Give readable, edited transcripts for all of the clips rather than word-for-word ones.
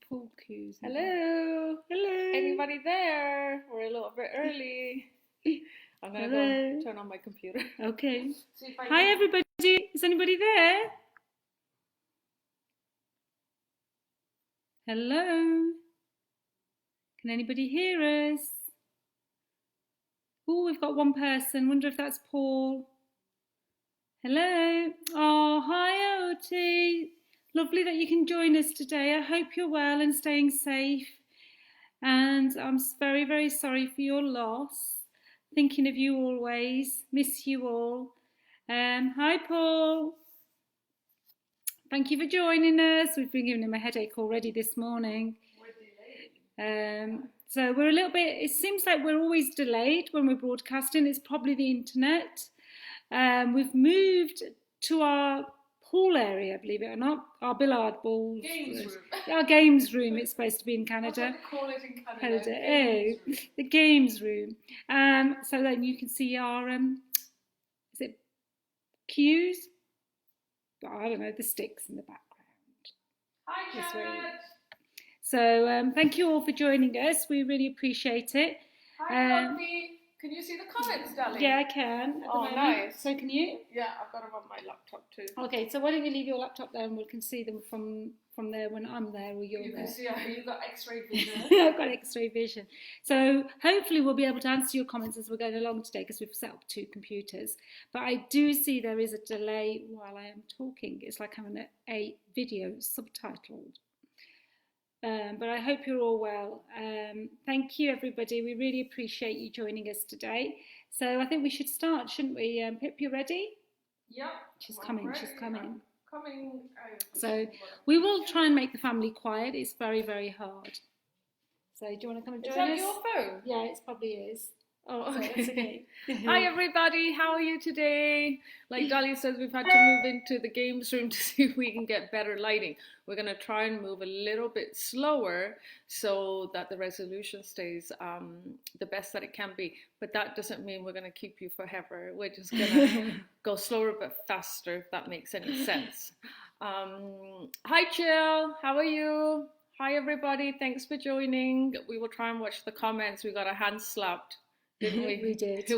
Pool cues. Hello. Hello. Anybody there? We're a little bit early. I'm gonna go and turn on my computer. Okay. Hi everybody. Is anybody there? Hello. Can anybody hear us? Oh, we've got one person. Wonder if that's Paul. Hello. Oh, hi Oti. Lovely that you can join us today. I hope you're well and staying safe. And I'm very, very sorry for your loss. Thinking of you always. Miss you all. Hi Paul. Thank you for joining us. We've been giving him a headache already this morning. So we're a little bit, it seems like we're always delayed when we're broadcasting. It's probably the internet. We've moved to our pool area, believe it or not, our billiard balls. Games room. Our games room, it's supposed to be in Canada. That's what they call it in Canada. The games room. So then you can see our, is it cues? I don't know, the sticks in the background. Hi, Janet. So thank you all for joining us. We really appreciate it. Hi, Poppy. Can you see the comments, darling? Yeah, I can. Oh, nice. So can you? Yeah, I've got them on my laptop too. Okay, so why don't you leave your laptop there and we can see them from there when I'm there or you're there. You can see you've got X-ray vision. I've got X-ray vision. So hopefully we'll be able to answer your comments as we're going along today because we've set up 2 computers. But I do see there is a delay while I am talking. It's like having a video subtitled. But I hope you're all well. Thank you, everybody. We really appreciate you joining us today. So I think we should start, shouldn't we? Pip, you ready? Yeah. She's coming. She's coming. Coming. So we will try and make the family quiet. It's very, very hard. So do you want to come and join us? Is that your phone? Yeah, it probably is. Oh, okay. So it's okay. Hi everybody, how are you today? Like Dali says, we've had to move into the games room to see if we can get better lighting. We're going to try and move a little bit slower so that the resolution stays the best that it can be. But that doesn't mean we're going to keep you forever. We're just going to go slower but faster, if that makes any sense. Hi Jill, how are you? Hi everybody, thanks for joining. We will try and watch the comments. We got our hands slapped. Didn't we? We did.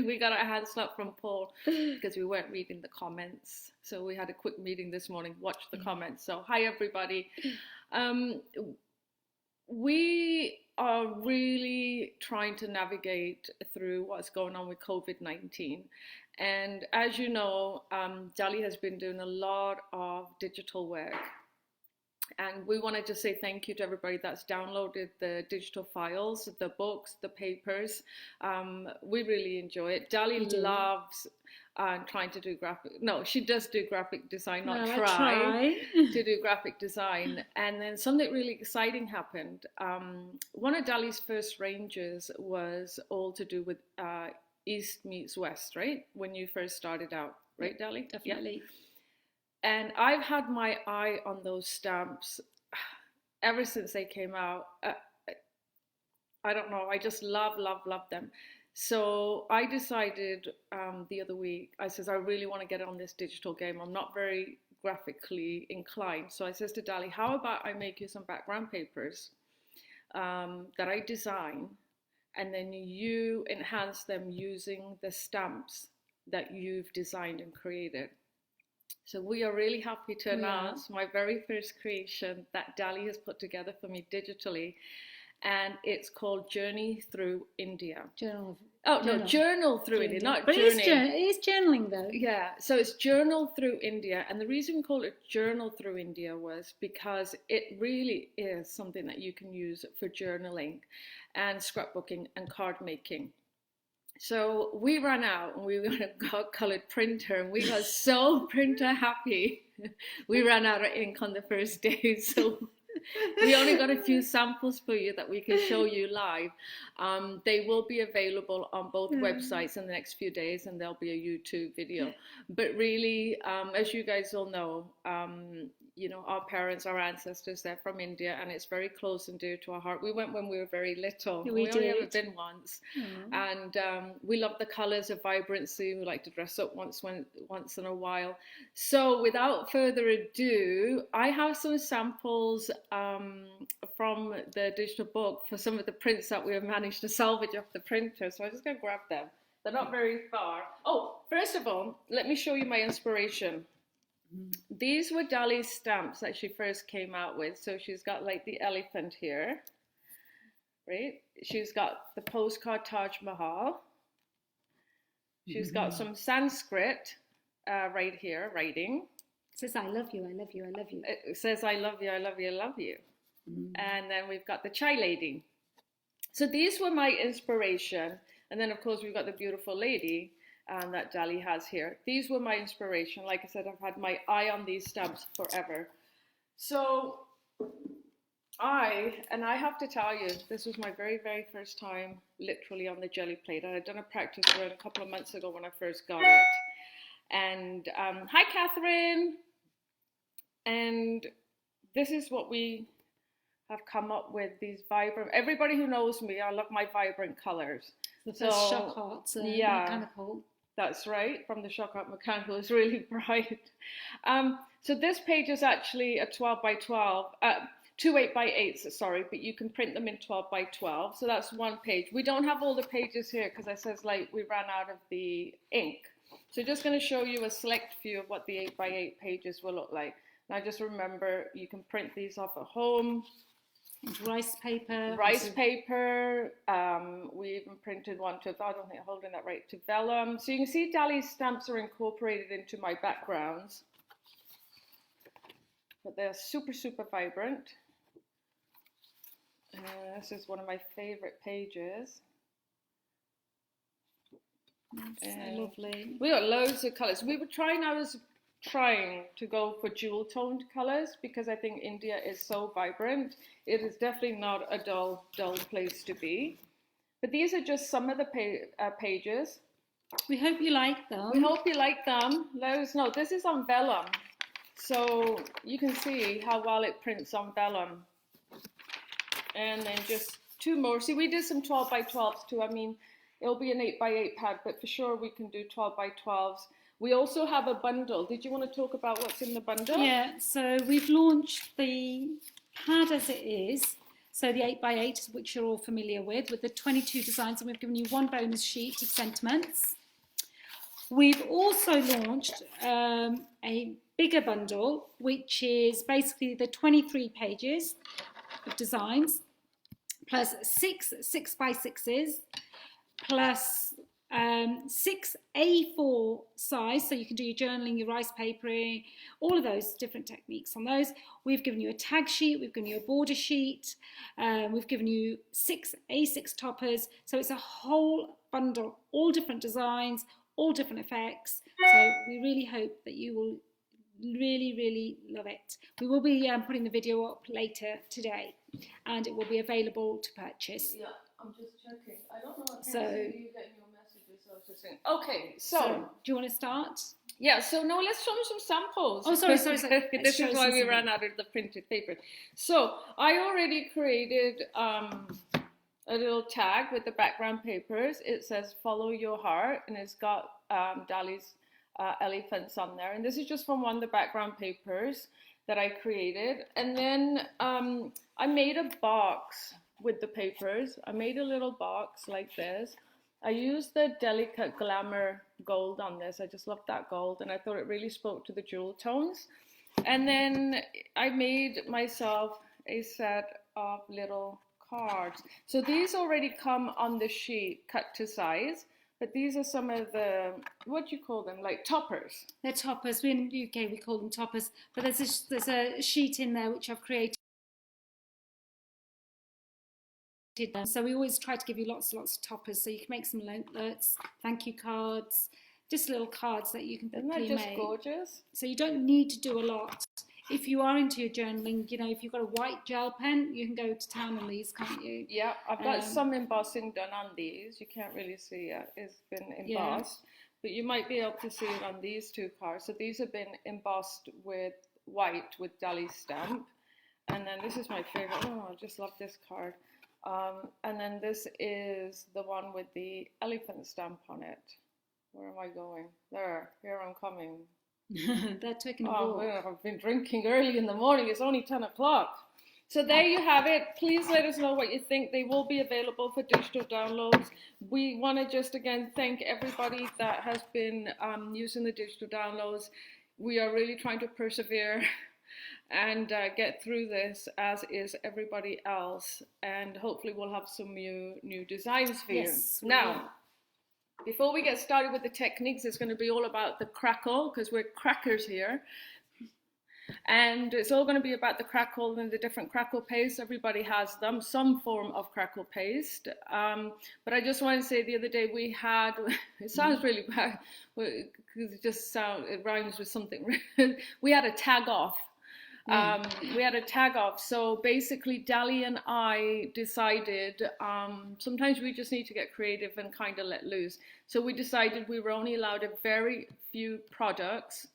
We got our hand slapped from Paul because we weren't reading the comments. So we had a quick meeting this morning, watch the comments. So hi everybody. We are really trying to navigate through what's going on with COVID-19. And as you know, Dali has been doing a lot of digital work. And we wanted to say thank you to everybody that's downloaded the digital files, the books, the papers. We really enjoy it. Dali loves trying to do she does do graphic design, not try to do graphic design. And then something really exciting happened. One of Dali's first ranges was all to do with East meets West, right? When you first started out, right, Dali? Definitely. Yeah. And I've had my eye on those stamps ever since they came out. I don't know, I just love them. So I decided the other week, I says, I really want to get on this digital game. I'm not very graphically inclined. So I says to Dali, how about I make you some background papers that I design, and then you enhance them using the stamps that you've designed and created. So we are really happy to announce my very first creation that Dali has put together for me digitally, and it's called Journey Through India. Journal Through India, not but Journey. It is journaling though. Yeah, so it's Journal Through India, and the reason we call it Journal Through India was because it really is something that you can use for journaling and scrapbooking and card making. So we ran out and we got a colored printer, and we got so printer happy. We ran out of ink on the first day, so we only got a few samples for you that we can show you live. They will be available on both websites in the next few days, and there'll be a YouTube video. But really, as you guys all know, you know, our parents, our ancestors, they're from India, and it's very close and dear to our heart. We went when we were very little. We only did. ever been once. And we love the colors of vibrancy. We like to dress up once in a while. So without further ado, I have some samples from the digital book for some of the prints that we have managed to salvage off the printer. So I'm just going to grab them. They're not very far. Oh, first of all, let me show you my inspiration. These were Dali's stamps that she first came out with. So she's got like the elephant here, right? She's got the postcard Taj Mahal. She's got some Sanskrit right here, writing. It says, I love you, I love you, I love you. It says, I love you, I love you, I love you. And then we've got the Chai Lady. So these were my inspiration. And then, of course, we've got the beautiful lady that Dali has here. These were my inspiration. Like I said, I've had my eye on these stamps forever. So I have to tell you, this was my very, very first time literally on the jelly plate. I had done a practice run a couple of months ago when I first got it. And hi, Catherine. And this is what we have come up with, these vibrant, everybody who knows me, I love my vibrant colors. The first shock art, mechanical. That's right, from the shock art mechanical. It's really bright. So this page is actually a 12 by 12, 2 8 by 8s, sorry, but you can print them in 12 by 12. So that's one page. We don't have all the pages here because I says like we ran out of the ink. So just going to show you a select few of what the 8 by 8 pages will look like. Now just remember, you can print these off at home. Rice paper. Rice paper. We even printed one to, I don't think I'm holding that right, to vellum. So you can see Dali's stamps are incorporated into my backgrounds. But they're super, super vibrant. This is one of my favorite pages. That's so lovely. We got loads of colours. We were trying to go for jewel toned colors because I think India is so vibrant. It is definitely not a dull place to be. But these are just some of the pages. We hope you like them. We hope you like them. Let us know. This is on vellum, so you can see how well it prints on vellum. And then just two more. See, we did some 12 by 12s too. I mean, it'll be an 8 by 8 pad, but for sure we can do 12 by 12s. We also have a bundle. Did you want to talk about what's in the bundle? Yeah, so we've launched the pad as it is. So the 8 by 8, which you're all familiar with the 22 designs, and we've given you one bonus sheet of sentiments. We've also launched a bigger bundle, which is basically the 23 pages of designs, plus 6 by 6s, plus 6 A4 size, so you can do your journaling, your rice papering, all of those different techniques on those. We've given you a tag sheet, we've given you a border sheet, we've given you 6 A6 toppers, so it's a whole bundle, all different designs, all different effects. So we really hope that you will really love it. We will be putting the video up later today, and it will be available to purchase. Yeah, I'm just checking. I don't know what So you getting your messages. I was just saying. Okay, so do you want to start? Yeah, so no, let's show them some samples. Oh, sorry. This is why we ran out of the printed paper. So I already created a little tag with the background papers. It says "Follow Your Heart," and it's got Dali's elephants on there. And this is just from one of the background papers that I created. And then I made a box with the papers. I made a little box like this. I used the Delicate Glamour gold on this. I just loved that gold, and I thought it really spoke to the jewel tones. And then I made myself a set of little cards. So these already come on the sheet cut to size, but these are some of the, what do you call them, like toppers? They're toppers. In the UK we call them toppers, but there's a sheet in there which I've created. So we always try to give you lots of toppers, so you can make some alerts, thank you cards, just little cards that you can quickly make. Isn't that just gorgeous? So you don't need to do a lot. If you are into your journaling, you know, if you've got a white gel pen, you can go to town on these, can't you? Yeah, I've got some embossing done on these. You can't really see it. It's been embossed. Yeah. But you might be able to see it on these two cards. So these have been embossed with white with Dali's stamp. And then this is my favorite. Oh, I just love this card. And then this is the one with the elephant stamp on it. Where am I going? There, here I'm coming. They're taking a walk. Well, I've been drinking early in the morning. It's only 10 o'clock. So there you have it. Please let us know what you think. They will be available for digital downloads. We want to just again thank everybody that has been using the digital downloads. We are really trying to persevere and get through this, as is everybody else. And hopefully we'll have some new designs for you. Now, before we get started with the techniques, it's going to be all about the crackle, because we're crackers here. And it's all going to be about the crackle and the different crackle paste. Everybody has them, some form of crackle paste. But I just want to say the other day we had, it sounds really bad, because it rhymes with something. We had a tag off. So basically Dali and I decided sometimes we just need to get creative and kind of let loose. So we decided we were only allowed a very few products,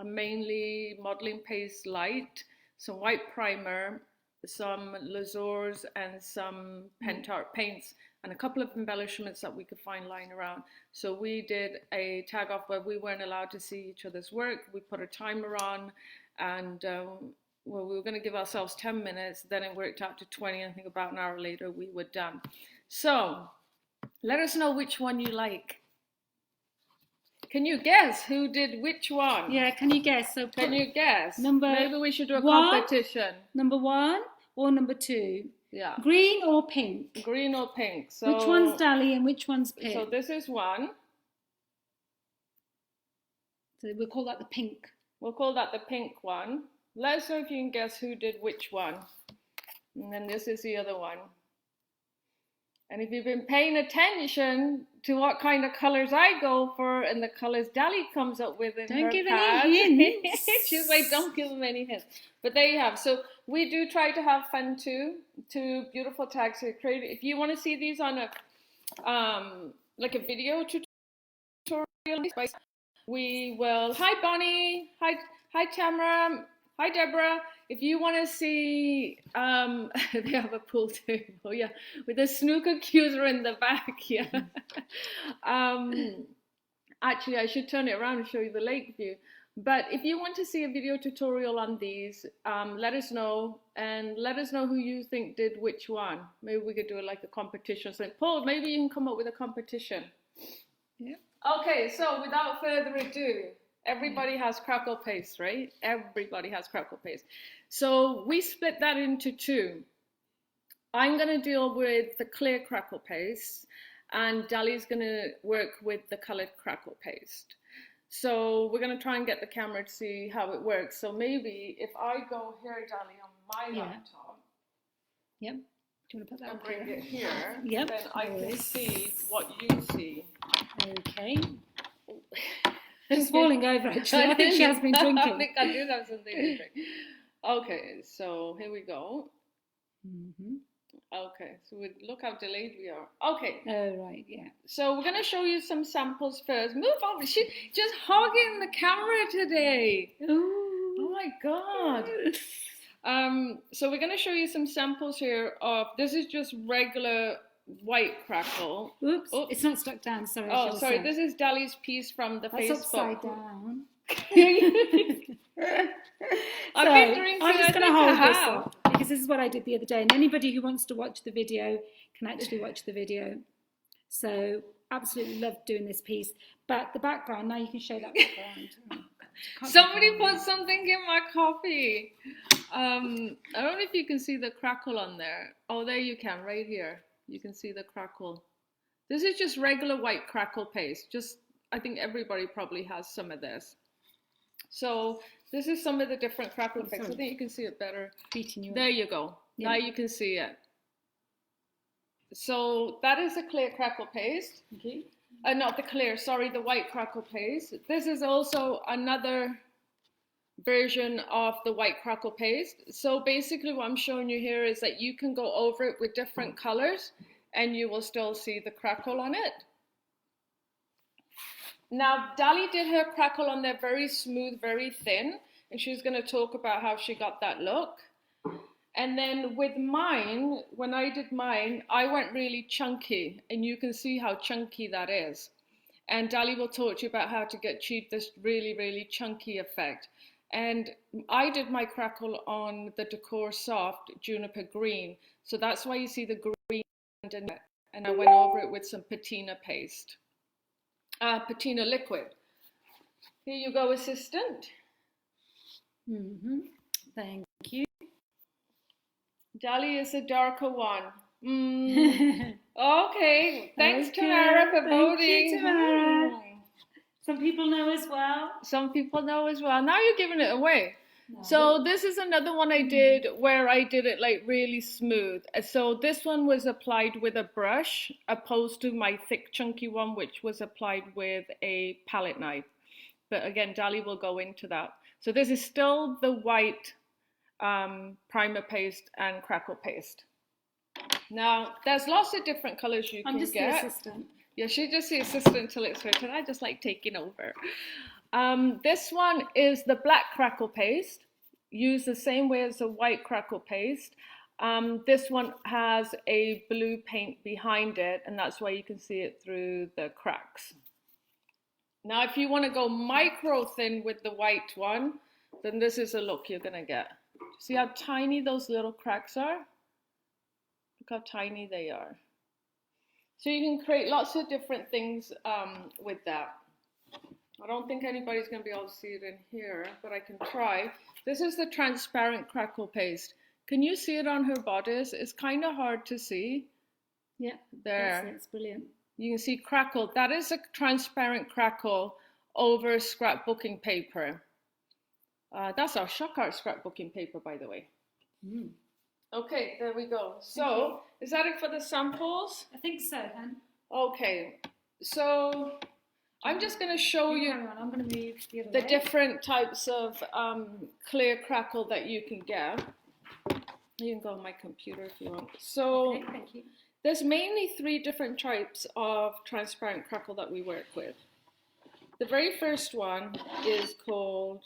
mainly modeling paste light, some white primer, some lasers and some pentart paints, and a couple of embellishments that we could find lying around. So we did a tag off where we weren't allowed to see each other's work. We put a timer on, and well, we were going to give ourselves 10 minutes, then it worked out to 20. I think about an hour later we were done. So let us know which one you like. Can you guess who did which one? Yeah, can you guess? So can you guess? Maybe we should do a competition. Number 1 or number 2? Yeah. Green or pink? Green or pink. So which one's Dali and which one's pink? So this is one. So we'll call that the pink. We'll call that the pink one. Let us know if you can guess who did which one. And then this is the other one. And if you've been paying attention to what kind of colors I go for and the colors Dali comes up with in her Don't give pad, any hints. She's like, don't give them any hints. But there you have. So we do try to have fun too. Two beautiful tags here created. If you want to see these on a like a video tutorial, we will. Hi Bonnie. Hi Tamara. Hi Deborah. If you want to see, they have a pool table, yeah, with a snooker cues in the back, yeah. Actually, I should turn it around and show you the lake view. But if you want to see a video tutorial on these, let us know, and let us know who you think did which one. Maybe we could do it like a competition. So Paul, maybe you can come up with a competition. Yeah. Okay, so without further ado, everybody has crackle paste, right? Everybody has crackle paste. So we split that into two. I'm going to deal with the clear crackle paste, and Dali's going to work with the colored crackle paste. So we're going to try and get the camera to see how it works. So maybe if I go here, Dali, on my laptop. Yep. Do you want to put that and bring it here? Yep. Then I can see what you see. Okay. She's falling over, actually. I think she has been drinking. I think I do have something to drink. Okay, so here we go. Mm-hmm. Okay, so look how delayed we are. Okay. Oh, right, yeah. So we're going to show you some samples first. Move on. She's just hogging the camera today. Ooh. Oh, my God. So we're going to show you some samples here of, this is just regular white crackle. Oops, it's not stuck down, sorry. Oh, sorry, this is Dali's piece from the That's Facebook. Upside down. I'm just going to hold this up, because this is what I did the other day, and anybody who wants to watch the video can actually watch the video. So absolutely loved doing this piece. But the background, now you can show that background. Somebody put something in my coffee. I don't know if you can see the crackle on there. Oh, there you can, right here. You can see the crackle. This is just regular white crackle paste. Just, I think everybody probably has some of this. So this is some of the different crackle paste. I think you can see it better. There you go. Yeah. Now you can see it. So that is a clear crackle paste. Okay. Not the clear, sorry, the white crackle paste. This is also another version of the white crackle paste. So basically what I'm showing you here is that you can go over it with different colors and you will still see the crackle on it. Now Dali did her crackle on there very smooth, very thin. and she's going to talk about how she got that look. And then with mine, when I did mine, I went really chunky, and you can see how chunky that is. And Dali will talk to you about how to achieve this really, really chunky effect. And I did my crackle on the Decor Soft Juniper Green. So that's why you see the green in it. And I went over it with some patina paste, patina liquid. Here you go, assistant. Thank you. Dali is a darker one. Okay, thanks Tamara for voting. Thank you, Tamara. Some people know as well. Some people know as well. Now you're giving it away. No. So this is another one I did where I did it like really smooth. So this one was applied with a brush opposed to my thick chunky one, which was applied with a palette knife. But again, Dali will go into that. So this is still the white primer paste and crackle paste. Now, there's lots of different colors you can get. I'm just the assistant. Yeah, she's just the assistant until it's her turn. I just like taking over. This one is the black crackle paste, used the same way as the white crackle paste. This one has a blue paint behind it, and that's why you can see it through the cracks. Now, if you want to go micro thin with the white one, then this is the look you're going to get. See how tiny those little cracks are? Look how tiny they are. So you can create lots of different things with that. I don't think anybody's going to be able to see it in here, but I can try. This is the transparent crackle paste. Can you see it on her bodice? It's kind of hard to see. Yeah, there. It's brilliant. You can see crackle. That is a transparent crackle over scrapbooking paper. That's our shock art scrapbooking paper, by the way. Okay, there we go. So, is that it for the samples? I think so, Hen. Okay, so I'm just going to show you I'm going to move the different types of clear crackle that you can get. You can go on my computer if you want. So, okay, thank you. There's mainly 3 different types of transparent crackle that we work with. The very first one is called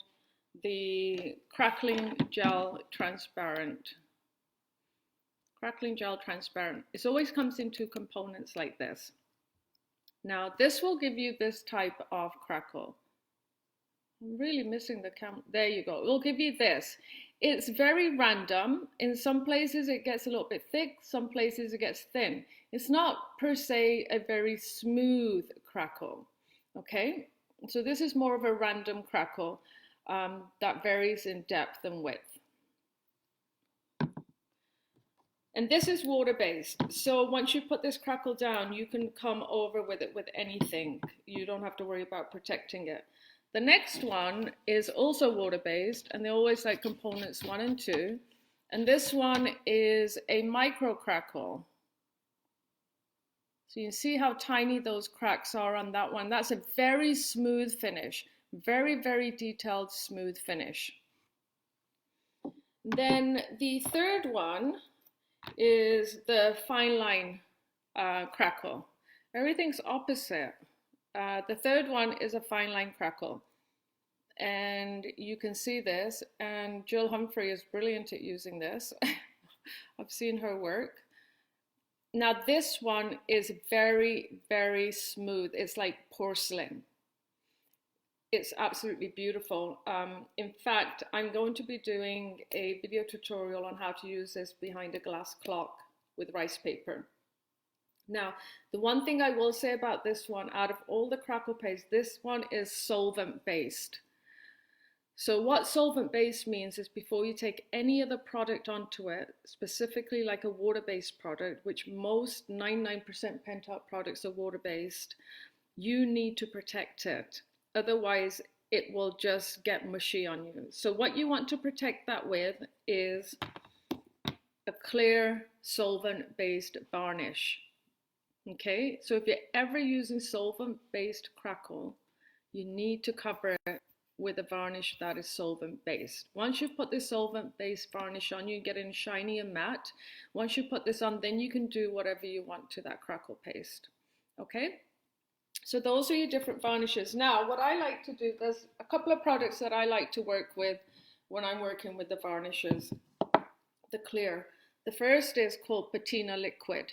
the crackling gel transparent. Crackling gel transparent. It always comes in 2 components like this. Now this will give you this type of crackle. I'm really missing the camera. There you go. It will give you this. It's very random. In some places it gets a little bit thick, some places it gets thin. It's not per se a very smooth crackle. Okay, so this is more of a random crackle that varies in depth and width. And this is water-based. So once you put this crackle down, you can come over with it with anything. You don't have to worry about protecting it. The next one is also water-based, and they always like components 1 and 2. And this one is a micro crackle. So you can see how tiny those cracks are on that one. That's a very smooth finish. Very, very detailed, smooth finish. Then the third one is the fine line crackle. Everything's opposite. The third one is a fine line crackle. And you can see this, and Jill Humphrey is brilliant at using this. I've seen her work. Now this one is very, very smooth. It's like porcelain. It's absolutely beautiful. In fact, I'm going to be doing a video tutorial on how to use this behind a glass clock with rice paper. Now, the one thing I will say about this one, out of all the crackle paste, this one is solvent based. So what solvent based means is before you take any other product onto it, specifically like a water-based product, which most 99% Pentop products are water-based, you need to protect it. Otherwise, it will just get mushy on you. So what you want to protect that with is a clear solvent-based varnish. Okay, so if you're ever using solvent-based crackle, you need to cover it with a varnish that is solvent-based. Once you've put this solvent-based varnish on, you get it shiny and matte. Once you put this on, then you can do whatever you want to that crackle paste. Okay? So those are your different varnishes. Now, what I like to do, there's a couple of products that I like to work with when I'm working with the varnishes, the clear. The first is called patina liquid.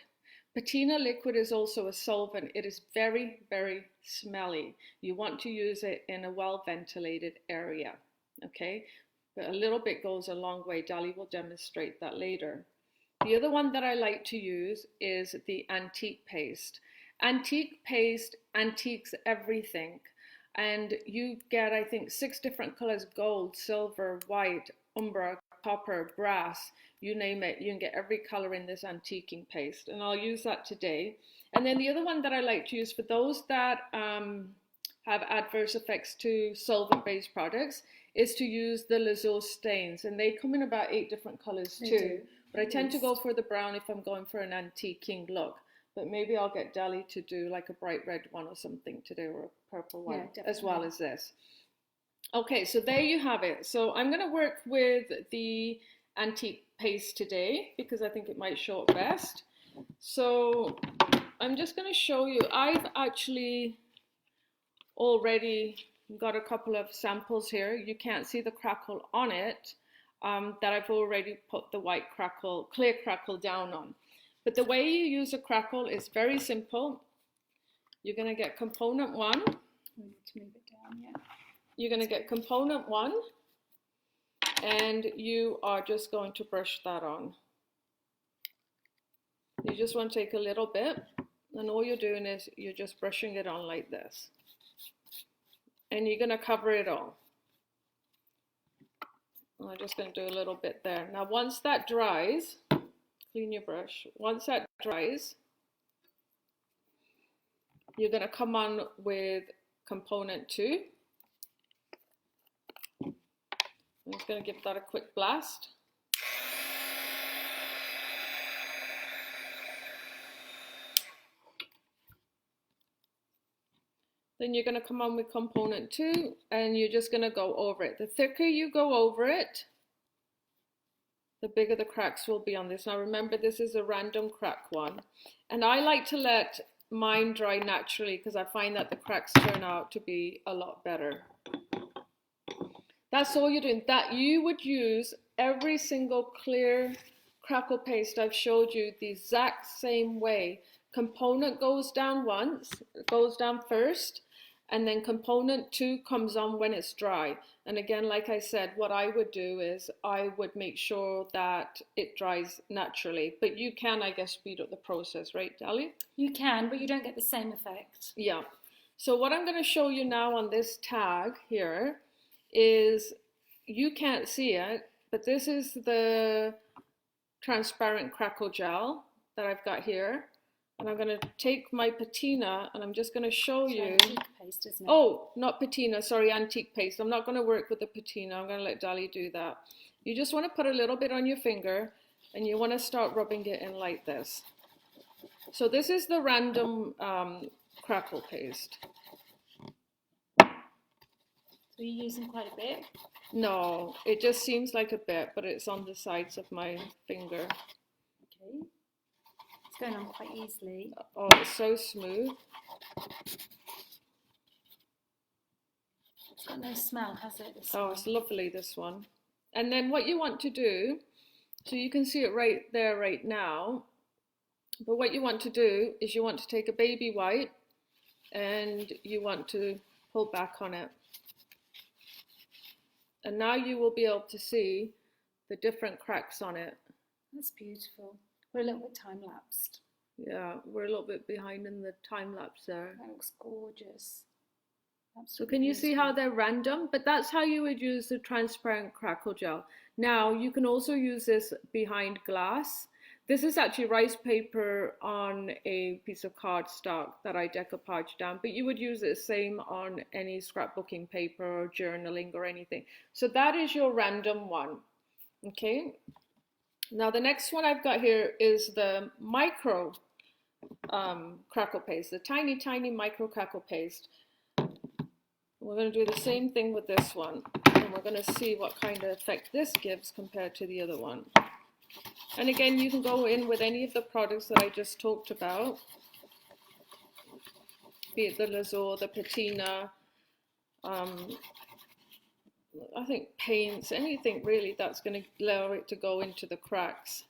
Patina liquid is also a solvent. It is very, very smelly. You want to use it in a well-ventilated area, okay? But a little bit goes a long way. Dali will demonstrate that later. The other one that I like to use is the antique paste. Antique paste antiques everything. And you get, I think, 6 different colors: gold, silver, white, umber, copper, brass, you name it. You can get every color in this antiquing paste. And I'll use that today. And then the other one that I like to use for those that have adverse effects to solvent-based products is to use the Lazur stains. And they come in about 8 different colors too. But I tend to go for the brown if I'm going for an antiquing look. But maybe I'll get Dali to do like a bright red one or something today, or a purple one, as well as this. Okay, so there you have it. So I'm going to work with the antique paste today because I think it might show up best. So I'm just going to show you. I've actually already got a couple of samples here. You can't see the crackle on it, that I've already put the white crackle, clear crackle down on. But the way you use a crackle is very simple. You're going to get component 1. We need to move it down, yeah. You're going to get component 1, and you are just going to brush that on. You just want to take a little bit, and all you're doing is you're just brushing it on like this. And you're going to cover it all. I'm just going to do a little bit there. Now once that dries, clean your brush. Once that dries, you're going to come on with component 2. I'm just going to give that a quick blast. Then you're going to come on with component 2, and you're just going to go over it. The thicker you go over it, the bigger the cracks will be on this. Now remember, this is a random crack one. And I like to let mine dry naturally because I find that the cracks turn out to be a lot better. That's all you're doing. That you would use every single clear crackle paste I've showed you the exact same way. Component goes down once, it goes down first, and then component 2 comes on when it's dry. And again, like I said, what I would do is I would make sure that it dries naturally. But you can, I guess, speed up the process, right, Dali? You can, but you don't get the same effect. Yeah. So what I'm going to show you now on this tag here is, you can't see it, but this is the transparent crackle gel that I've got here. And I'm going to take my patina and I'm just going to show you. Antique paste, isn't it? Oh, not patina, sorry, antique paste. I'm not going to work with the patina. I'm going to let Dali do that. You just want to put a little bit on your finger and you want to start rubbing it in like this. So this is the random crackle paste. So you're using quite a bit? No, it just seems like a bit, but it's on the sides of my finger. Okay. It's going on quite easily. Oh, it's so smooth. It's got no smell, has it? Oh, it's lovely, this one. And then what you want to do, so you can see it right there right now, but what you want to do is you want to take a baby white and you want to pull back on it. And now you will be able to see the different cracks on it. That's beautiful. We're a little bit time-lapsed. Yeah, we're a little bit behind in the time lapse there. That looks gorgeous. Absolutely. So can you see how they're random? But that's how you would use the transparent crackle gel. Now you can also use this behind glass. This is actually rice paper on a piece of cardstock that I decoupage down, but you would use it the same on any scrapbooking paper or journaling or anything. So that is your random one, okay? Now the next one I've got here is the micro crackle paste, the tiny, tiny micro crackle paste. We're going to do the same thing with this one, and we're going to see what kind of effect this gives compared to the other one. And again, you can go in with any of the products that I just talked about, be it the Lazur, the patina, I think paints, anything really that's going to allow it to go into the cracks.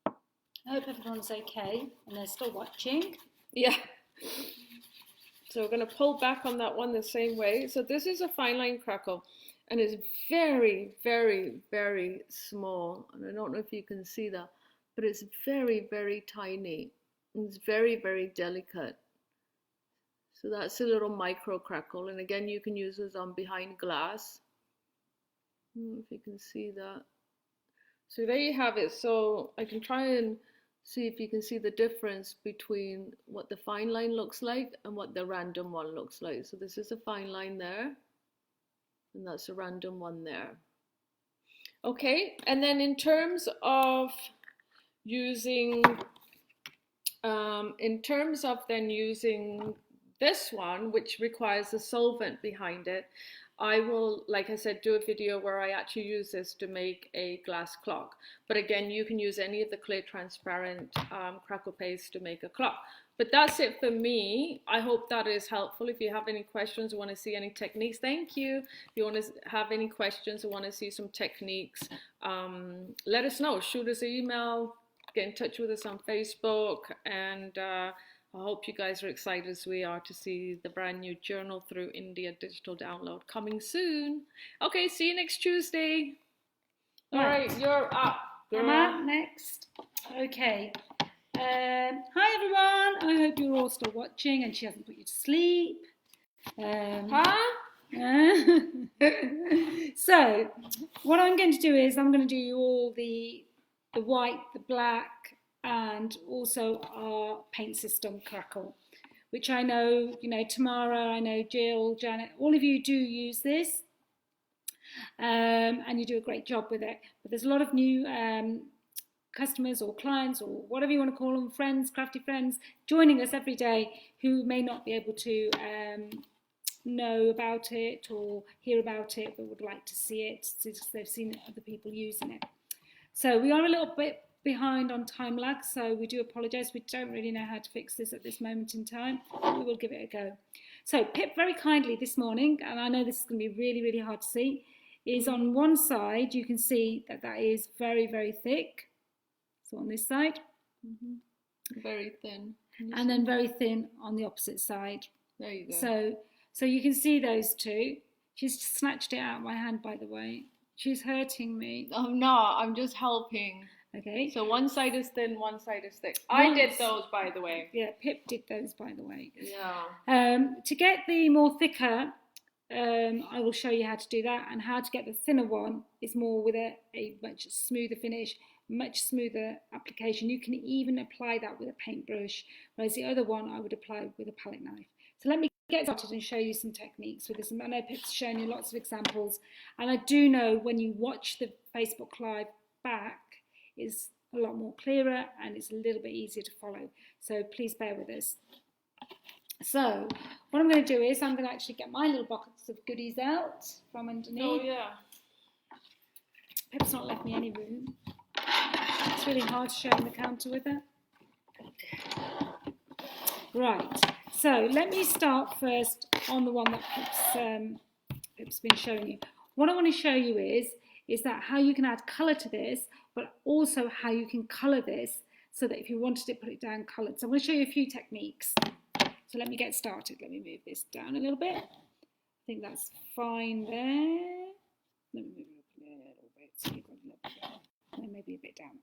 I hope everyone's okay and they're still watching. Yeah. So we're going to pull back on that one the same way. So this is a fine line crackle, and it's very, very, very small. And I don't know if you can see that, but it's very, very tiny. And it's very, very delicate. So that's a little micro crackle. And again, you can use this on behind glass. I don't know if you can see that. So there you have it. So I can try and see if you can see the difference between what the fine line looks like and what the random one looks like. So this is a fine line there, and that's a random one there. Okay, and then in terms of using, using this one, which requires a solvent behind it, I will, like I said, do a video where I actually use this to make a glass clock. But again, you can use any of the clear transparent crackle paste to make a clock. But that's it for me. I hope that is helpful. If you have any questions or want to see any techniques, thank you. If you want to have any questions or want to see some techniques, let us know. Shoot us an email, get in touch with us on Facebook, and I hope you guys are excited as we are to see the brand new Journal Through India digital download coming soon. Okay, see you next Tuesday. All right, you're up, girl. I'm up next. Okay. Hi everyone. I hope you're all still watching and she hasn't put you to sleep. So, what I'm going to do is I'm going to do all the white, the black, and also our paint system crackle, which I know, Tamara, I know Jill, Janet, all of you do use this, and you do a great job with it. But there's a lot of new customers or clients or whatever you want to call them, friends, crafty friends, joining us every day who may not be able to know about it or hear about it, but would like to see it since they've seen other people using it. So we are a little bit behind on time lag, so we do apologise. We don't really know how to fix this at this moment in time, but we will give it a go. So Pip very kindly this morning, and I know this is going to be really, really hard to see, is on one side you can see that is very, very thick. So on this side. Very thin. And then very thin on the opposite side. There you go. So you can see those two. She's snatched it out of my hand, by the way. She's hurting me. Oh no, I'm just helping. Okay. So one side is thin, one side is thick. I did those, by the way. Yeah, Pip did those, by the way. Yeah. To get the more thicker, I will show you how to do that, and how to get the thinner one is more with a much smoother finish, much smoother application. You can even apply that with a paintbrush, whereas the other one I would apply with a palette knife. So let me get started and show you some techniques with this. I know Pip's shown you lots of examples, and I do know when you watch the Facebook Live back, it's a lot more clearer and it's a little bit easier to follow. So please bear with us. So what I'm going to do is I'm going to actually get my little box of goodies out from underneath. Oh yeah. Pip's not left me any room. It's really hard to show on the counter with her. Right, so let me start first on the one that Pip's been showing you. What I want to show you is that how you can add colour to this, but also how you can colour this so that if you wanted to put it down coloured. So I'm going to show you a few techniques. So let me get started. Let me move this down a little bit. I think that's fine there. Let me move it up a little bit so you've got a little bit down. And maybe a bit down.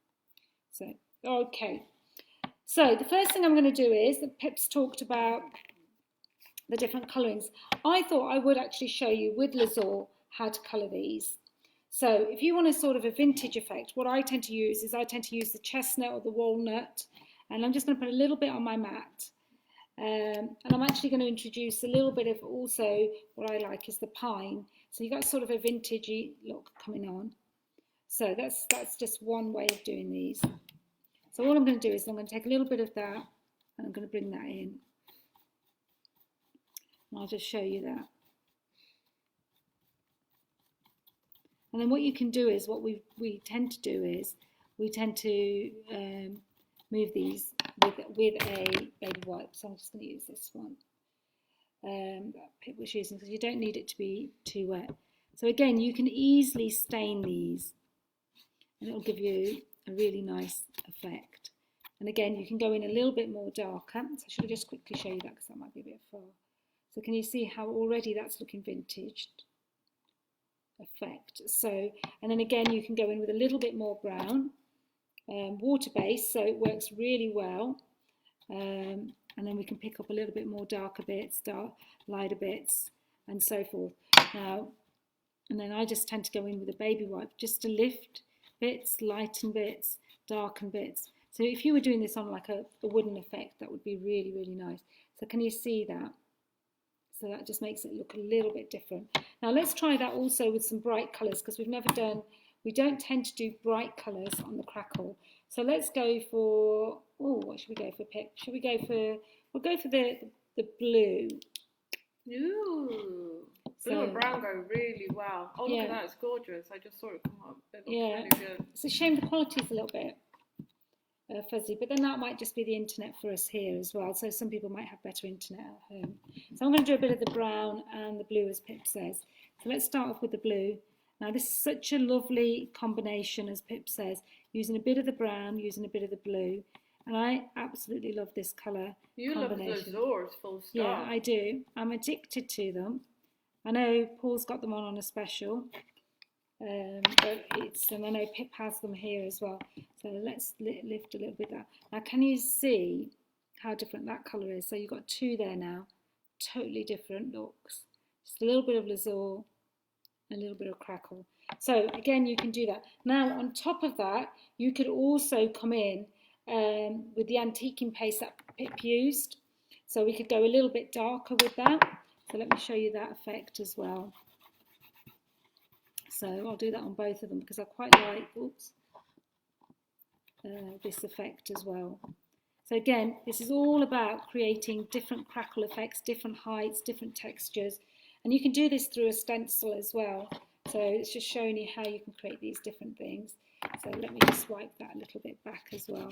So, okay. So the first thing I'm going to do is that Pip's talked about the different colourings. I thought I would actually show you with Lazur how to colour these. So if you want a sort of a vintage effect, what I tend to use is the chestnut or the walnut, and I'm just going to put a little bit on my mat. And I'm actually going to introduce a little bit of also what I like is the pine. So you've got sort of a vintagey look coming on. So that's just one way of doing these. So all I'm going to do is I'm going to take a little bit of that and I'm going to bring that in. And I'll just show you that. And then what you can do is, what we tend to do is, we tend to move these with a baby wipe. So I'm just going to use this one. that Pip was using, because you don't need it to be too wet. So again, you can easily stain these and it'll give you a really nice effect. And again, you can go in a little bit more darker. So I should just quickly show you that because that might be a bit far. So can you see how already that's looking vintage effect? So, and then again, you can go in with a little bit more brown, water-based, so it works really well. And then we can pick up a little bit more darker bits, lighter bits, and so forth. Now, and then I just tend to go in with a baby wipe just to lift bits, lighten bits, darken bits. So if you were doing this on like a wooden effect, that would be really, really nice. So can you see that? So that just makes it look a little bit different. Now let's try that also with some bright colours, because we don't tend to do bright colours on the crackle. So let's go for, what should we go for, Pip? We'll go for the blue. Ooh. Blue and brown go really well. Oh, look at that, it's gorgeous. I just saw it come up. It looks really good. It's a shame the quality is a little bit fuzzy, but then that might just be the internet for us here as well. So some people might have better internet at home. So I'm going to do a bit of the brown and the blue, as Pip says. So let's start off with the blue. Now this is such a lovely combination, as Pip says, using a bit of the brown, using a bit of the blue. And I absolutely love this colour combination. You love those Zors, full stop. Yeah, I do. I'm addicted to them. I know Paul's got them on a special, but and I know Pip has them here as well. So let's lift a little bit that. Now can you see how different that colour is? So you've got two there now, totally different looks. Just a little bit of Lazur, a little bit of crackle. So again, you can do that. Now on top of that, you could also come in with the antiquing paste that Pip used. So we could go a little bit darker with that. So let me show you that effect as well. So I'll do that on both of them because I quite like this effect as well. So again, this is all about creating different crackle effects, different heights, different textures. And you can do this through a stencil as well. So it's just showing you how you can create these different things. So let me just wipe that a little bit back as well.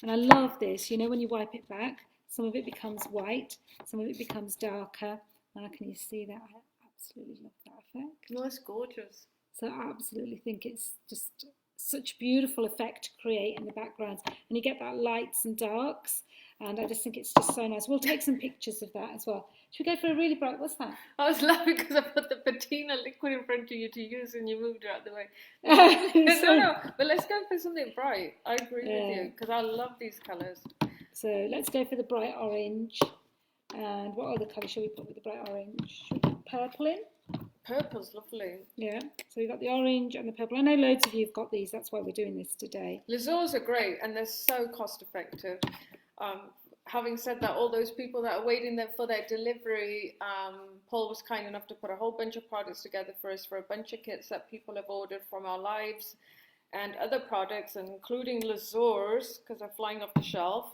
And I love this, you know, when you wipe it back, some of it becomes white, some of it becomes darker. Now can you see that? I absolutely love that effect. No, it's gorgeous. So I absolutely think it's just such a beautiful effect to create in the backgrounds. And you get that lights and darks. And I just think it's just so nice. We'll take some pictures of that as well. Should we go for a really bright, what's that? I was laughing because I put the patina liquid in front of you to use and you moved it out of the way. No, but let's go for something bright. I agree with you because I love these colours. So let's go for the bright orange. And what other colour should we put with the bright orange? Should we put purple in? Purple's lovely. Yeah, so we've got the orange and the purple. I know loads of you have got these, that's why we're doing this today. Lazurs are great and they're so cost effective. Having said that, all those people that are waiting there for their delivery, Paul was kind enough to put a whole bunch of products together for us for a bunch of kits that people have ordered from our lives and other products, including Lazurs, because they're flying off the shelf.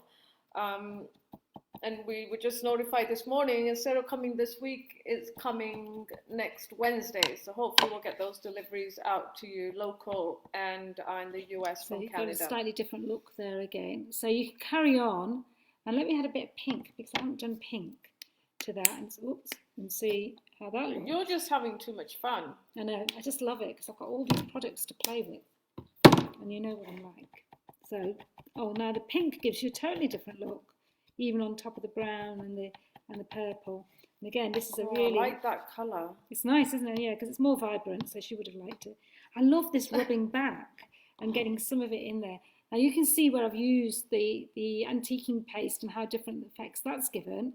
And we were just notified this morning, instead of coming this week, it's coming next Wednesday. So hopefully we'll get those deliveries out to you local and in the US from Canada. So you've got a slightly different look there again. So you can carry on. And let me add a bit of pink because I haven't done pink to that. And see how that looks. You're just having too much fun. I know. I just love it because I've got all these products to play with. And you know what I'm like. So, now the pink gives you a totally different look. Even on top of the brown and the purple. And again, this is a really... I like that colour. It's nice, isn't it? Yeah, because it's more vibrant, so she would have liked it. I love this rubbing back and getting some of it in there. Now you can see where I've used the antiquing paste and how different effects that's given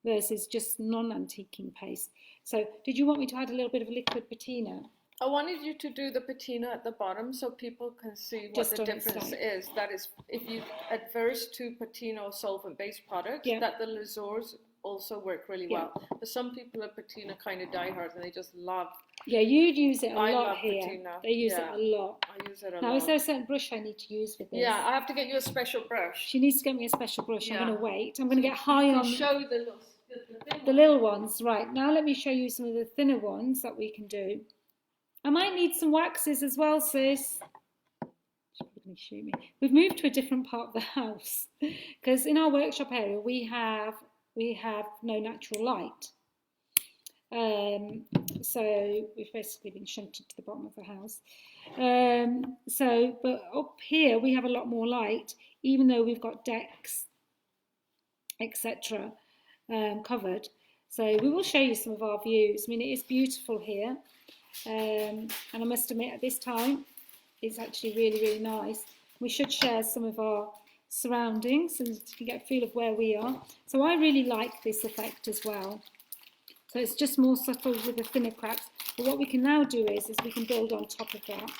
versus just non-antiquing paste. So did you want me to add a little bit of liquid patina? I wanted you to do the patina at the bottom so people can see what the difference is. That is, if you're adverse to patina or solvent-based products, that the Lazurs also work really well. But some people are patina kind of diehards and they just love. Yeah, you'd use it a lot love here. Patina. They use it a lot. I use it a lot. Now, is there a certain brush I need to use with this? Yeah, I have to get you a special brush. She needs to get me a special brush. Yeah. I'm going to wait. I'm going to get high on show the little ones. Right, now let me show you some of the thinner ones that we can do. I might need some waxes as well, sis. She's probably going to shoot me. We've moved to a different part of the house because in our workshop area we have we have no natural light. So we've basically been shunted to the bottom of the house. But up here we have a lot more light, even though we've got decks, etc., covered. So we will show you some of our views. I mean, it is beautiful here, and I must admit at this time it's actually really, really nice. We should share some of our surroundings so you can get a feel of where we are. So I really like this effect as well. So it's just more subtle with the thinner cracks. But what we can now do is we can build on top of that.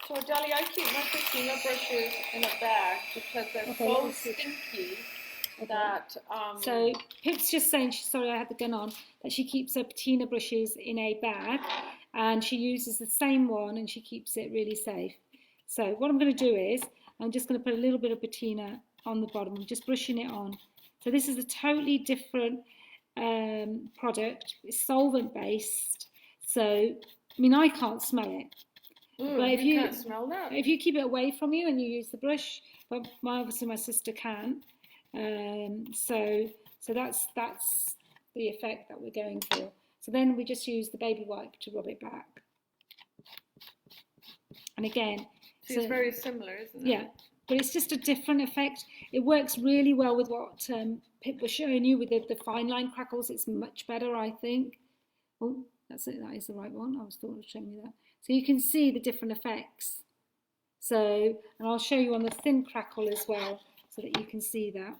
So Dali, I keep my patina brushes in a bag because they're so stinky that... So Pip's just saying, sorry I had the gun on, that she keeps her patina brushes in a bag and she uses the same one and she keeps it really safe. So what I'm going to do is, I'm just going to put a little bit of patina on the bottom. I'm just brushing it on. So this is a totally different product. It's solvent based. So, I mean, I can't smell it. But if you can't smell that. If you keep it away from you and you use the brush, but obviously my sister can. So that's the effect that we're going for. So then we just use the baby wipe to rub it back. And again, so it's very similar, isn't it? Yeah, but it's just a different effect. It works really well with what Pip was showing you with the fine line crackles. It's much better, I think. Oh, that's it. That is the right one. I was thought I was showing you that. So you can see the different effects. So, and I'll show you on the thin crackle as well, so that you can see that.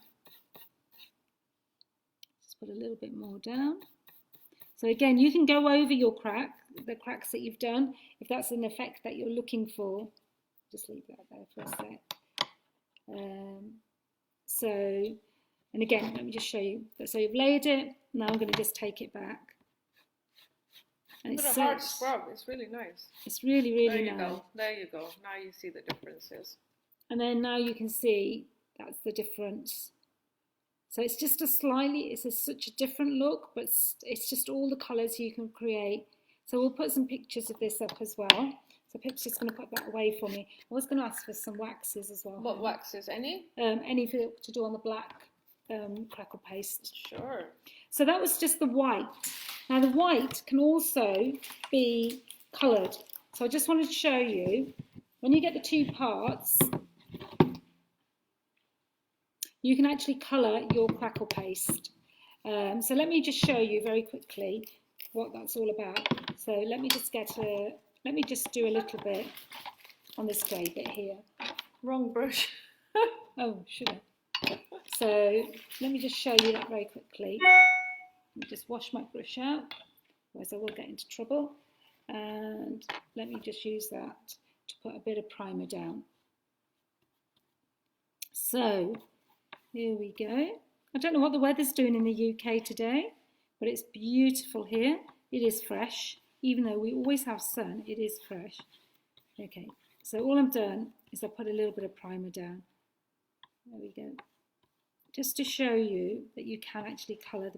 Just put a little bit more down. So again, you can go over your the cracks that you've done, if that's an effect that you're looking for. Just leave that there for a sec. And again, let me just show you. So you've layered it, now I'm going to just take it back. And it's a hard scrub, it's really nice. It's really, really nice. There you go. Now you see the differences. And then now you can see that's the difference. So it's just such a different look, but it's just all the colours you can create. So we'll put some pictures of this up as well. So Pip's just going to put that away for me. I was going to ask for some waxes as well. What waxes? Any? Any to do on the black crackle paste. Sure. So that was just the white. Now the white can also be coloured. So I just wanted to show you, when you get the two parts, you can actually colour your crackle paste. So let me just show you very quickly what that's all about. So let me just do a little bit on this grey bit here. Wrong brush. Oh, should I? So let me just show you that very quickly. Let me just wash my brush out, otherwise I will get into trouble. And let me just use that to put a bit of primer down. So here we go. I don't know what the weather's doing in the UK today, but it's beautiful here. It is fresh. Even though we always have sun, it is fresh. Okay, so all I've done is I put a little bit of primer down. There we go. Just to show you that you can actually colour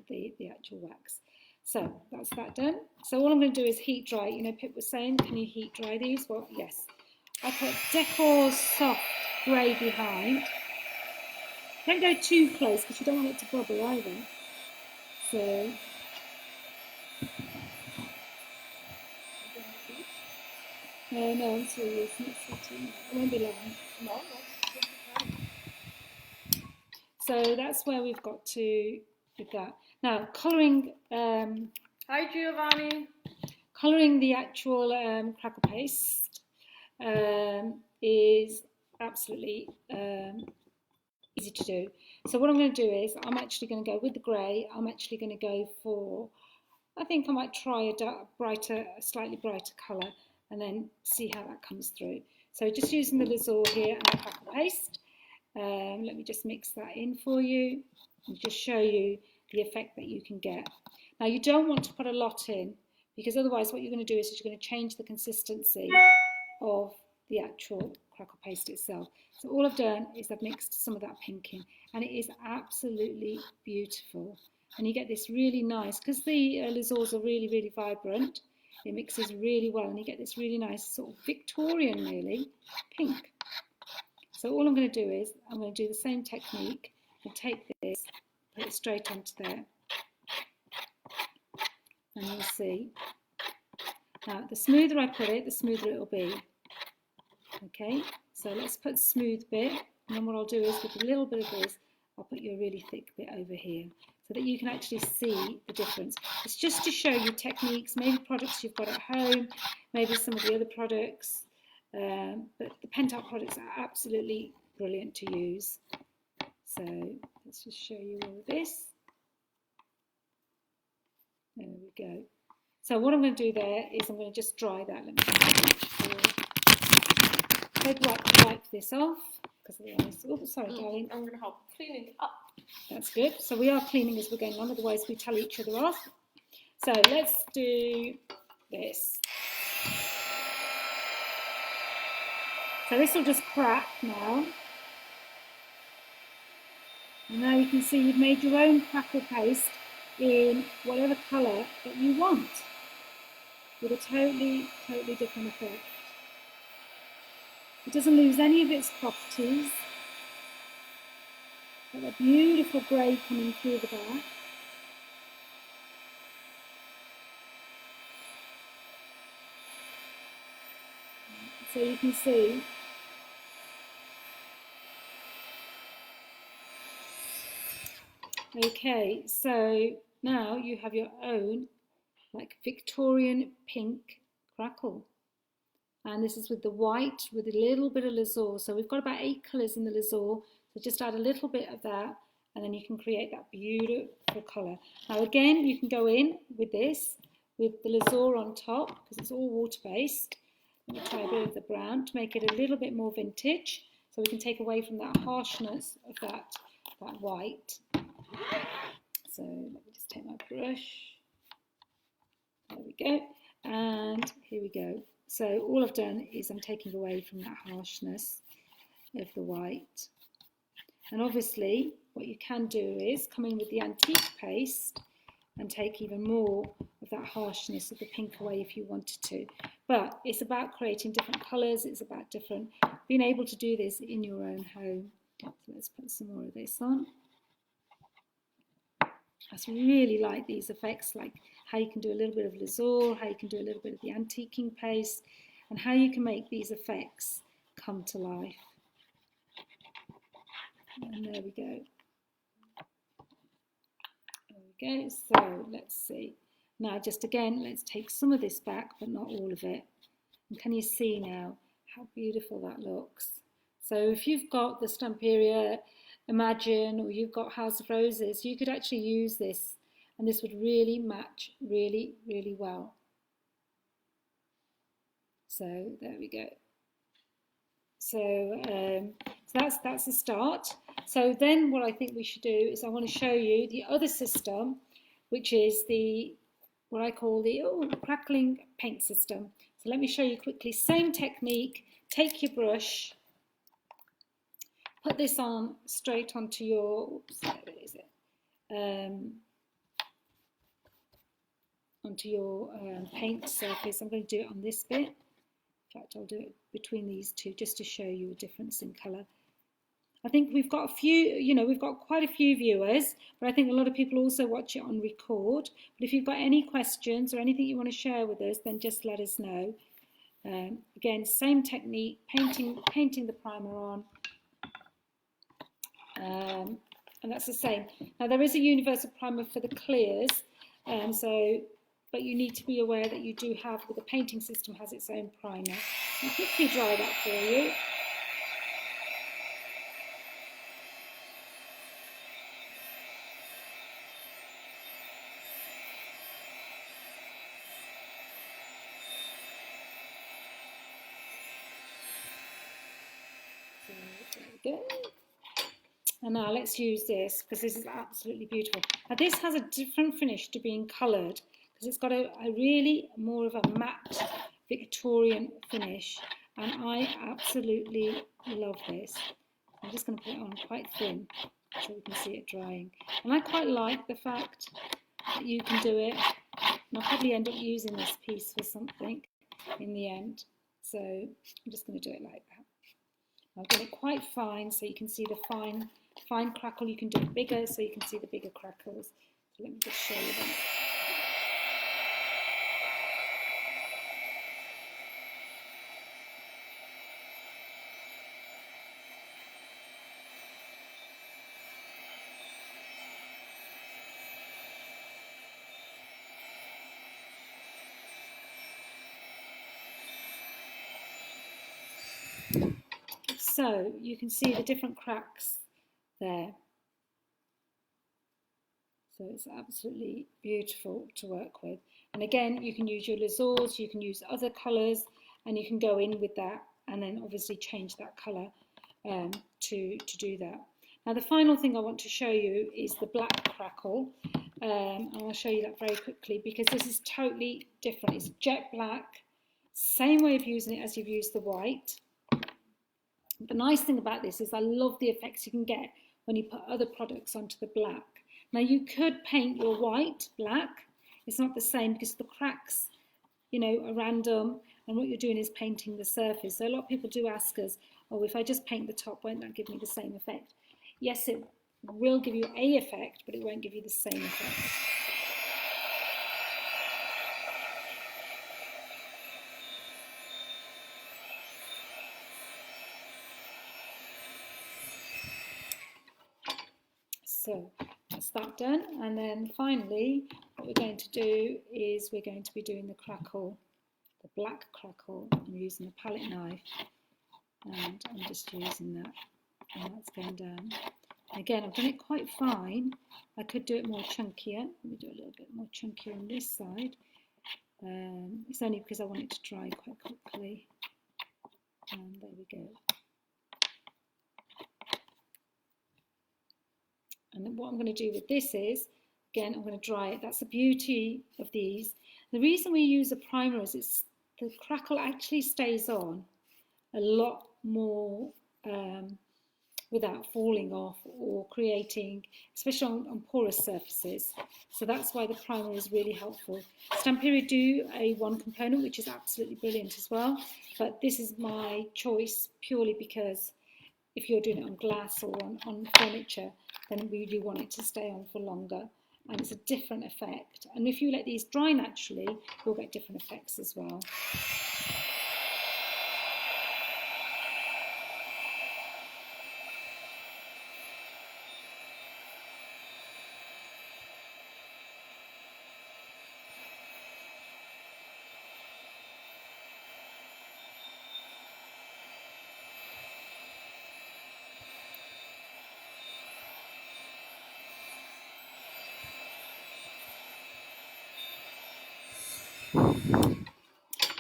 the actual wax. So that's that done. So all I'm going to do is heat dry. You know, Pip was saying, can you heat dry these? Well, yes. I put Decor Soft Grey behind. Don't go too close because you don't want it to bubble either. So no, I'm serious. It won't be long. No. So that's where we've got to with that. Now, colouring. Hi, Giovanni. Colouring the actual crackle paste is absolutely easy to do. So what I'm going to do is I'm actually going to go with the grey. I'm actually going to go for, I think I might try a slightly brighter colour and then see how that comes through. So just using the Lazur here and the crackle paste. Let me just mix that in for you and just show you the effect that you can get. Now you don't want to put a lot in because otherwise what you're going to do is you're going to change the consistency of the actual crackle paste itself. So all I've done is I've mixed some of that pink in and it is absolutely beautiful. And you get this really nice, because the Lazurs are really, really vibrant, it mixes really well and you get this really nice sort of Victorian really pink. So all I'm going to do is I'm going to do the same technique I'll take this, put it straight onto there, and you'll see. Now, the smoother I put it, the smoother it will be. Okay, so let's put smooth bit, and then what I'll do is with a little bit of this, I'll put you a really thick bit over here so that you can actually see the difference. It's just to show you techniques, maybe products you've got at home, maybe some of the other products, but the Pent-Up products are absolutely brilliant to use. So let's just show you all of this. There we go. So what I'm going to do there is I'm going to just dry that. Let me wipe this off because otherwise, oh, sorry, darling. I'm going to help cleaning it up. That's good. So we are cleaning as we're going on, otherwise we tell each other off. So let's do this. So this will just crack now. And now you can see you've made your own crackle paste in whatever colour that you want, with a totally different effect. It doesn't lose any of its properties. Got a beautiful grey coming through the back. So you can see okay, so now you have your own like Victorian pink crackle. And this is with the white with a little bit of lazur. So we've got about 8 colours in the lazur. So just add a little bit of that and then you can create that beautiful colour. Now again, you can go in with this, with the lazur on top, because it's all water-based. Let me try a bit of the brown to make it a little bit more vintage. So we can take away from that harshness of that white. So let me just take my brush. There we go. And here we go. So all I've done is I'm taking away from that harshness of the white. And obviously what you can do is come in with the antique paste and take even more of that harshness of the pink away if you wanted to. But it's about creating different colours, it's about being able to do this in your own home. So let's put some more of this on. I just really like these effects, like how you can do a little bit of lazur, how you can do a little bit of the antiquing paste, and how you can make these effects come to life. And there we go. There we go. So let's see. Now just again, let's take some of this back, but not all of it. And can you see now how beautiful that looks? So if you've got the Stamperia Imagine or you've got House of Roses, you could actually use this and this would really match really well. So there we go. So, that's the start. So then what I think we should do is I want to show you the other system, which is what I call the crackling paint system. So let me show you quickly. Same technique. Take your brush, put this on straight onto your, oops, where is it? Onto your paint surface. I'm going to do it on this bit. In fact, I'll do it between these two just to show you a difference in colour. I think we've got a few, we've got quite a few viewers, but I think a lot of people also watch it on record. But if you've got any questions or anything you want to share with us, then just let us know. Again, same technique, painting the primer on. And that's the same. Now there is a universal primer for the clears, but you need to be aware that you do have, the painting system has its own primer. I'll quickly dry that for you. So there we go. And now let's use this because this is absolutely beautiful. Now this has a different finish to being coloured because it's got a really more of a matte Victorian finish, and I absolutely love this. I'm just going to put it on quite thin so we can see it drying. And I quite like the fact that you can do it, and I'll probably end up using this piece for something in the end. So I'm just going to do it like that. I've done it quite fine so you can see the fine crackle. You can do it bigger so you can see the bigger crackles. So let me just show you that. So you can see the different cracks there. So it's absolutely beautiful to work with. And again, you can use your lasers, you can use other colours, and you can go in with that and then obviously change that colour to do that. Now the final thing I want to show you is the black crackle. And I'll show you that very quickly because this is totally different. It's jet black, same way of using it as you've used the white. The nice thing about this is I love the effects you can get when you put other products onto the black. Now you could paint your white black. It's not the same because the cracks, you know, are random, and what you're doing is painting the surface. So a lot of people do ask us, oh, if I just paint the top, won't that give me the same effect? Yes, it will give you a effect, but it won't give you the same effect. So that's that done, and then finally what we're going to do is we're going to be doing the crackle, the black crackle. I'm using a palette knife and I'm just using that, and that's going down. Again, I've done it quite fine. I could do it more chunkier. Let me do a little bit more chunkier on this side. It's only because I want it to dry quite quickly. And there we go. And what I'm going to do with this is, again, I'm going to dry it. That's the beauty of these. The reason we use a primer is the crackle actually stays on a lot more without falling off or creating, especially on porous surfaces. So that's why the primer is really helpful. Stamperia do a one component, which is absolutely brilliant as well. But this is my choice purely because if you're doing it on glass or on furniture, then we really want it to stay on for longer. And it's a different effect. And if you let these dry naturally, you'll get different effects as well.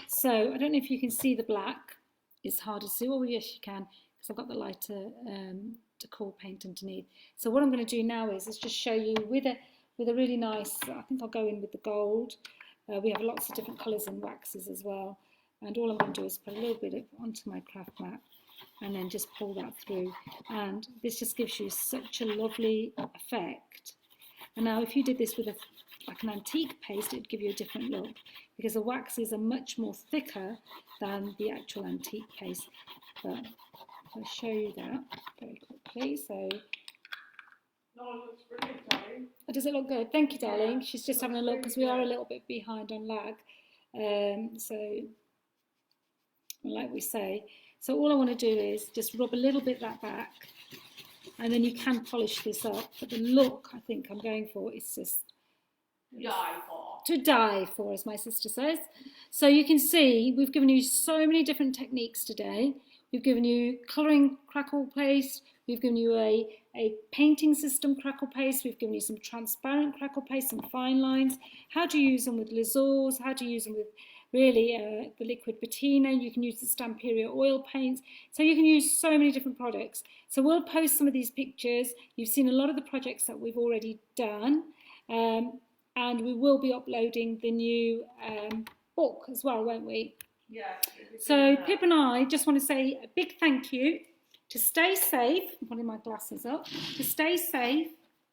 So I don't know if you can see the black. It's hard to see. Oh yes, you can, because I've got the lighter decor paint underneath. So what I'm going to do now is just show you with a really nice. I think I'll go in with the gold. We have lots of different colours and waxes as well. And all I'm going to do is put a little bit of onto my craft mat, and then just pull that through. And this just gives you such a lovely effect. And now if you did this with like an antique paste, it would give you a different look, because the waxes are much more thicker than the actual antique paste. But I'll show you that very quickly. So, no, it looks brilliant, darling. Oh, does it look good? Thank you, darling. She's just having a look because we are a little bit behind on lag. So, like we say, so all I want to do is just rub a little bit that back, and then you can polish this up. But the look I think I'm going for is just to die for, as my sister says. So you can see we've given you so many different techniques today. We've given you colouring crackle paste, we've given you a painting system crackle paste, we've given you some transparent crackle paste, some fine lines, how to use them with lasers, how to use them with really the liquid patina. You can use the Stamperia oil paints, so you can use so many different products. So we'll post some of these pictures. You've seen a lot of the projects that we've already done. And we will be uploading the new book as well, won't we? Yes. So Pip and I just want to say a big thank you, to stay safe. I'm putting my glasses up. To stay safe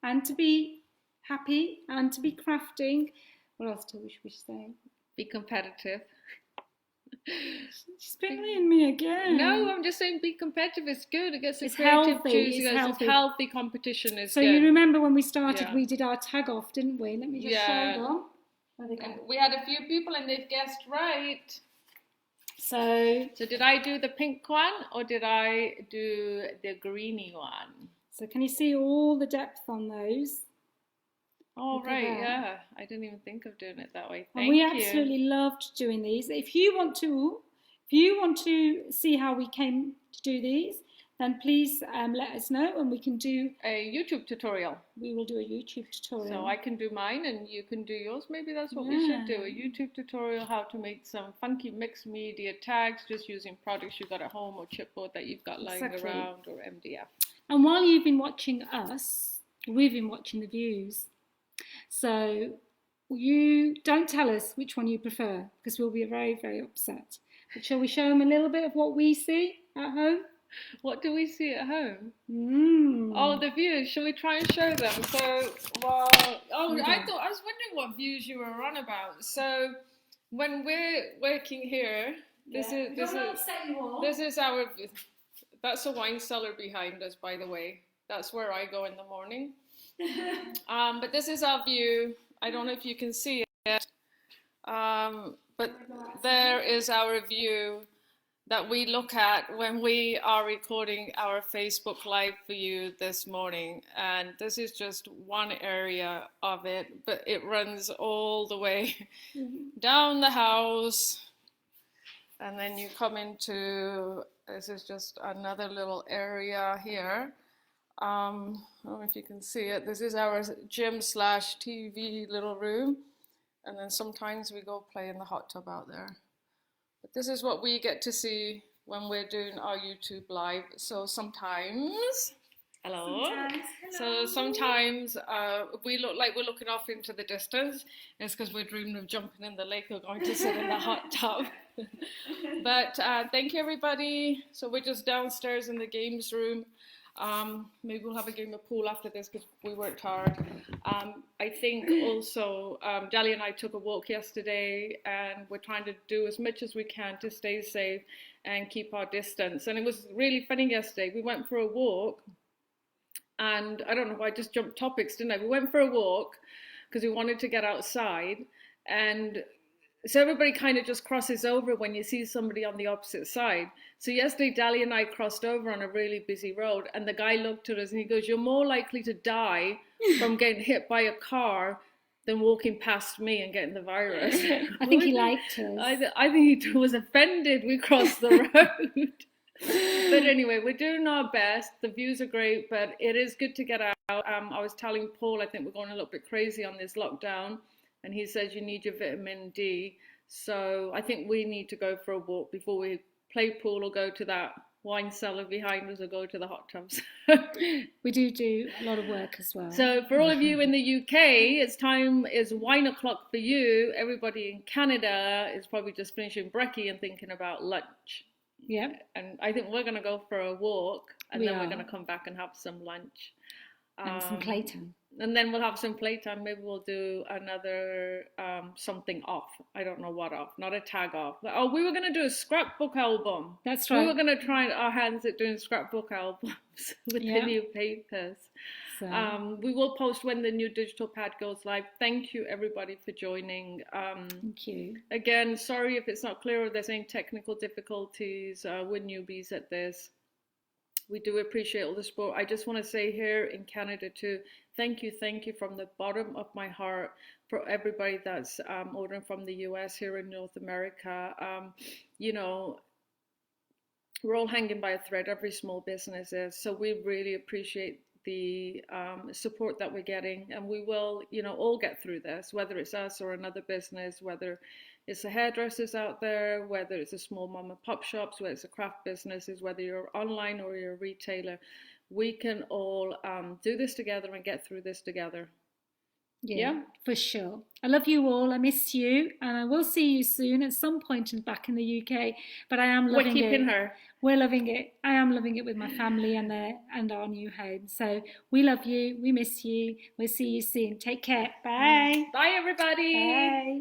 and to be happy and to be crafting. What else should we say? Be competitive. She's bullying me again. No, I'm just saying be competitive. It's good. It gets a It's creative healthy. juice. It's It's healthy. healthy competition is So good. you remember when we started, Yeah. we did our tag off, didn't we? Let me just show them. There they go. And we had a few people and they've guessed right. So did I do the pink one or did I do the greeny one? So can you see all the depth on those? Oh, right, yeah. I didn't even think of doing it that way. And we absolutely loved doing these. If you want to see how we came to do these, then please let us know and we can do a YouTube tutorial. We will do a YouTube tutorial. So I can do mine and you can do yours. Maybe that's what we should do. A YouTube tutorial, how to make some funky mixed media tags just using products you've got at home or chipboard that you've got lying around or MDF. And while you've been watching us, we've been watching the views. So you don't tell us which one you prefer because we'll be very, very upset. But shall we show them a little bit of what we see at home? What do we see at home? Oh, the views. Shall we try and show them? So, well, I was wondering what views you were on about. So, when we're working here, this is our. That's a wine cellar behind us, by the way. That's where I go in the morning. But this is our view. I don't know if you can see it. But there is our view that we look at when we are recording our Facebook Live for you this morning. And this is just one area of it, but it runs all the way down the house. And then you come into, this is just another little area here. I don't know if you can see it. This is our gym / TV little room. And then sometimes we go play in the hot tub out there. But this is what we get to see when we're doing our YouTube live. So sometimes, So sometimes we look like we're looking off into the distance. It's because we're dreaming of jumping in the lake or going to sit in the hot tub. But thank you, everybody. So we're just downstairs in the games room. Maybe we'll have a game of pool after this because we worked hard. I think also Dali and I took a walk yesterday and we're trying to do as much as we can to stay safe and keep our distance. And it was really funny yesterday. We went for a walk and I don't know, I just jumped topics, didn't I? We went for a walk because we wanted to get outside, and so everybody kind of just crosses over when you see somebody on the opposite side. So yesterday, Dali and I crossed over on a really busy road, and the guy looked at us and he goes, "You're more likely to die from getting hit by a car than walking past me and getting the virus." I think he liked us. I think he was offended we crossed the road. But anyway, we're doing our best. The views are great, but it is good to get out. I was telling Paul, I think we're going a little bit crazy on this lockdown. And he says you need your vitamin D. So I think we need to go for a walk before we play pool or go to that wine cellar behind us or go to the hot tubs. We do a lot of work as well. So for all of you in the UK, it's wine o'clock for you. Everybody in Canada is probably just finishing brekkie and thinking about lunch. Yeah. And I think we're going to go for a walk and then we're going to come back and have some lunch. And some playtime. And then we'll have some playtime. Maybe we'll do another something off. I don't know what off. Not a tag off. Oh, we were going to do a scrapbook album. That's right. We were going to try our hands at doing scrapbook albums with the new papers. So. We will post when the new digital pad goes live. Thank you, everybody, for joining. Thank you. Again, sorry if it's not clear or there's any technical difficulties. We're newbies at this. We do appreciate all the support. I just want to say here in Canada too, thank you from the bottom of my heart for everybody that's ordering from the US here in North America. You know, we're all hanging by a thread, every small business is. So we really appreciate the support that we're getting, and we will, you know, all get through this, whether it's us or another business, whether it's the hairdressers out there, whether it's a small mom and pop shops, whether it's a craft businesses, whether you're online or you're a retailer, we can all do this together and get through this together. Yeah, for sure. I love you all. I miss you, and I will see you soon at some point back in the UK. But I am loving it. We're keeping her. We're loving it. I am loving it with my family and our new home. So we love you. We miss you. We'll see you soon. Take care. Bye. Bye, everybody. Bye.